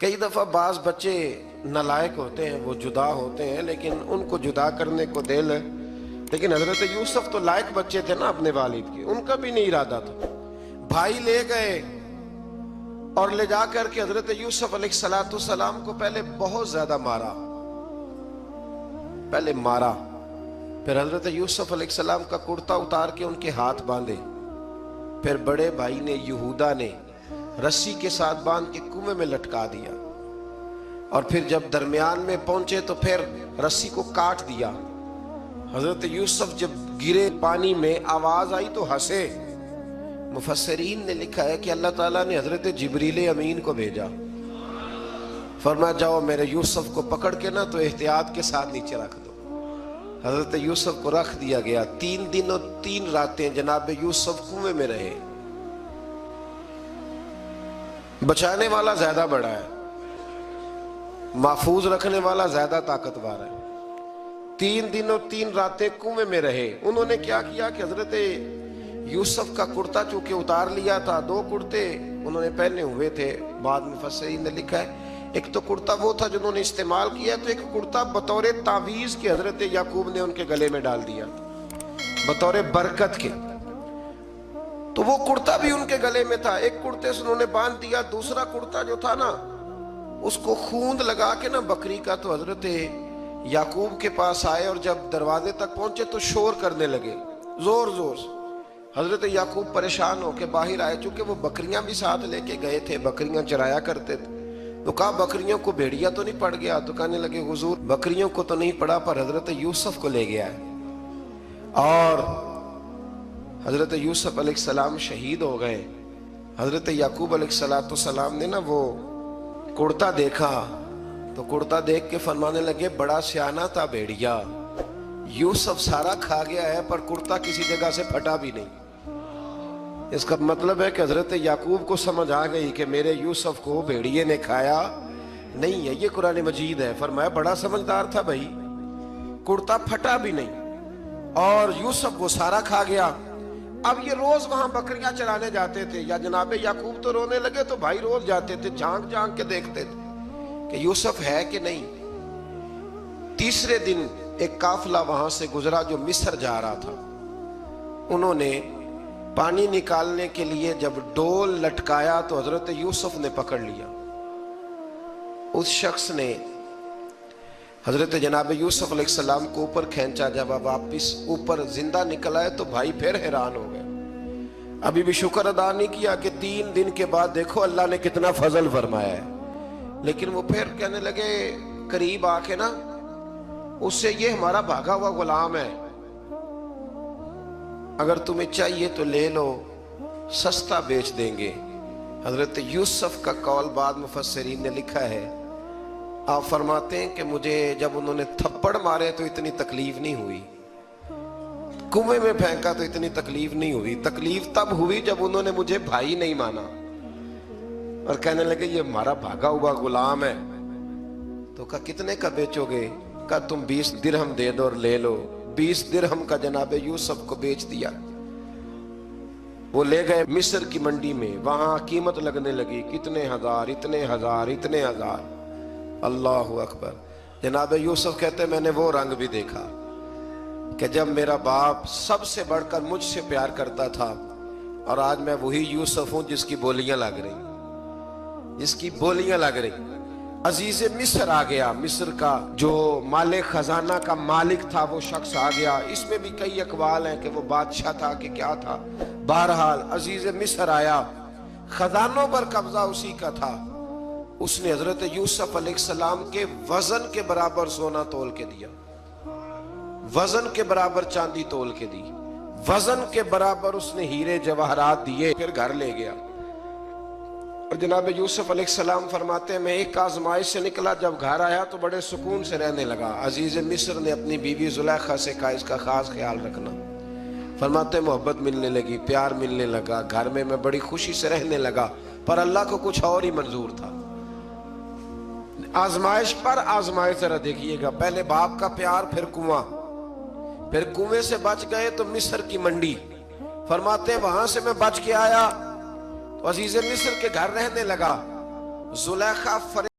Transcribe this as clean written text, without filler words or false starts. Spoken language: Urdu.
کئی دفعہ بعض بچے نالائق ہوتے ہیں، وہ جدا ہوتے ہیں، لیکن ان کو جدا کرنے کو دل ہے۔ لیکن حضرت یوسف تو لائق بچے تھے نا اپنے والد کے، ان کا بھی نہیں ارادہ تھا۔ بھائی لے گئے اور لے جا کر کے حضرت یوسف علیہ السلام کو پہلے بہت زیادہ مارا، پھر حضرت یوسف علیہ السلام کا کرتا اتار کے ان کے ہاتھ باندھے، پھر بڑے بھائی نے یہودا نے رسی کے ساتھ باندھ کے کنویں میں لٹکا دیا، اور پھر جب درمیان میں پہنچے تو پھر رسی کو کاٹ دیا۔ حضرت یوسف جب گرے پانی میں آواز آئی تو ہنسے۔ مفسرین نے لکھا ہے کہ اللہ تعالیٰ نے حضرت جبریل امین کو بھیجا، فرمایا جاؤ میرے یوسف کو پکڑ کے نا تو احتیاط کے ساتھ نیچے رکھ دو۔ حضرت یوسف کو رکھ دیا گیا۔ 3 دن اور 3 راتیں جناب یوسف کنویں میں رہے۔ بچانے والا زیادہ بڑا ہے، محفوظ رکھنے والا زیادہ طاقتور ہے۔ 3 دن اور 3 راتیں کنویں میں رہے۔ انہوں نے کیا کیا کہ حضرت یوسف کا کرتا چونکہ اتار لیا تھا، 2 کرتے انہوں نے پہنے ہوئے تھے، بعد مفسرین نے لکھا ہے ایک تو کرتا وہ تھا جنہوں نے استعمال کیا، تو ایک کرتا بطور تعویذ کے حضرت یعقوب نے ان کے گلے میں ڈال دیا بطور برکت کے، تو وہ کرتا بھی ان کے گلے میں تھا۔ ایک کرتے سے انہوں نے باندھ دیا، دوسرا کرتا جو تھا نا اس کو خوند لگا کے نا بکری کا، تو حضرت یعقوب کے پاس آئے اور جب دروازے تک پہنچے تو شور کرنے لگے زور زور سے۔ حضرت یعقوب پریشان ہو کے باہر آئے، چونکہ وہ بکریاں بھی ساتھ لے کے گئے تھے، بکریاں چرایا کرتے تھے، تو کہا بکریوں کو بھیڑیا تو نہیں پڑ گیا؟ تو کہنے لگے حضور بکریوں کو تو نہیں پڑا، پر حضرت یوسف کو لے گیا ہے۔ اور حضرت یوسف علیہ السلام شہید ہو گئے۔ حضرت یعقوب علیہ السلام نے نا وہ کرتا دیکھا تو کرتا دیکھ کے فرمانے لگے بڑا سیانہ تھا بھیڑیا، یوسف سارا کھا گیا ہے پر کرتا کسی جگہ سے پھٹا بھی نہیں۔ اس کا مطلب ہے کہ حضرت یعقوب کو سمجھ آ گئی کہ میرے یوسف کو بھیڑیے نے کھایا نہیں ہے۔ یہ قرآن مجید ہے۔ فرمایا بڑا سمجھدار تھا بھائی، کرتا پھٹا بھی نہیں اور یوسف وہ سارا کھا گیا۔ اب یہ روز وہاں بکریاں چرانے جاتے تھے، یا جناب یعقوب تو رونے لگے تو بھائی روز جاتے تھے، جھانک جھانک کے دیکھتے تھے کہ یوسف ہے کہ نہیں۔ تیسرے دن ایک قافلہ وہاں سے گزرا جو مصر جا رہا تھا، انہوں نے پانی نکالنے کے لیے جب ڈول لٹکایا تو حضرت یوسف نے پکڑ لیا۔ اس شخص نے حضرت جناب یوسف علیہ السلام کو اوپر کھینچا، جب واپس اوپر زندہ نکل آئے تو بھائی پھر حیران ہو گئے، ابھی بھی شکر ادا نہیں کیا کہ 3 دن کے بعد دیکھو اللہ نے کتنا فضل فرمایا ہے۔ لیکن وہ پھر کہنے لگے قریب آ کے نا اس سے، یہ ہمارا بھاگا ہوا غلام ہے، اگر تمہیں چاہیے تو لے لو، سستا بیچ دیں گے۔ حضرت یوسف کا قول بعد مفسرین نے لکھا ہے، آپ فرماتے ہیں کہ مجھے جب انہوں نے تھپڑ مارے تو اتنی تکلیف نہیں ہوئی، کنویں میں پھینکا تو اتنی تکلیف نہیں ہوئی، تکلیف تب ہوئی جب انہوں نے مجھے بھائی نہیں مانا اور کہنے لگے یہ ہمارا بھاگا ہوا غلام ہے۔ تو کہا کتنے کا بیچو گے؟ کہا تم 20 درہم دے دو اور لے لو۔ 20 درہم کا جناب یوسف کو بیچ دیا۔ وہ لے گئے مصر کی منڈی میں، وہاں قیمت لگنے لگی، کتنے ہزار، اتنے ہزار، اتنے ہزار۔ اللہ اکبر۔ جناب یوسف کہتے میں نے وہ رنگ بھی دیکھا کہ جب میرا باپ سب سے بڑھ کر مجھ سے پیار کرتا تھا، اور آج میں وہی یوسف ہوں جس کی بولیاں لگ رہی۔ عزیز مصر آ گیا، مصر کا جو مالک خزانہ کا مالک تھا وہ شخص آ گیا۔ اس میں بھی کئی اقوال ہیں کہ وہ بادشاہ تھا کہ کیا تھا، بہرحال عزیز مصر آیا، خزانوں پر قبضہ اسی کا تھا۔ اس نے حضرت یوسف علیہ السلام کے وزن کے برابر سونا تول کے دیا، وزن کے برابر چاندی تول کے دی، وزن کے برابر اس نے ہیرے جواہرات دیے، پھر گھر لے گیا۔ اور جناب یوسف علیہ السلام فرماتے ہیں میں ایک آزمائش سے نکلا، جب گھر آیا تو بڑے سکون سے رہنے لگا۔ عزیز مصر نے اپنی بیوی زلیخا سے کہا اس کا خاص خیال رکھنا۔ فرماتے ہیں محبت ملنے لگی، پیار ملنے لگا، گھر میں بڑی خوشی سے رہنے لگا، پر اللہ کو کچھ اور ہی منظور تھا۔ آزمائش پر آزمائش ذرا دیکھیے گا، پہلے باپ کا پیار، پھر کنواں، پھر کنویں سے بچ گئے تو مصر کی منڈی۔ فرماتے ہیں وہاں سے میں بچ کے آیا تو عزیز مصر کے گھر رہنے لگا۔ زلیخا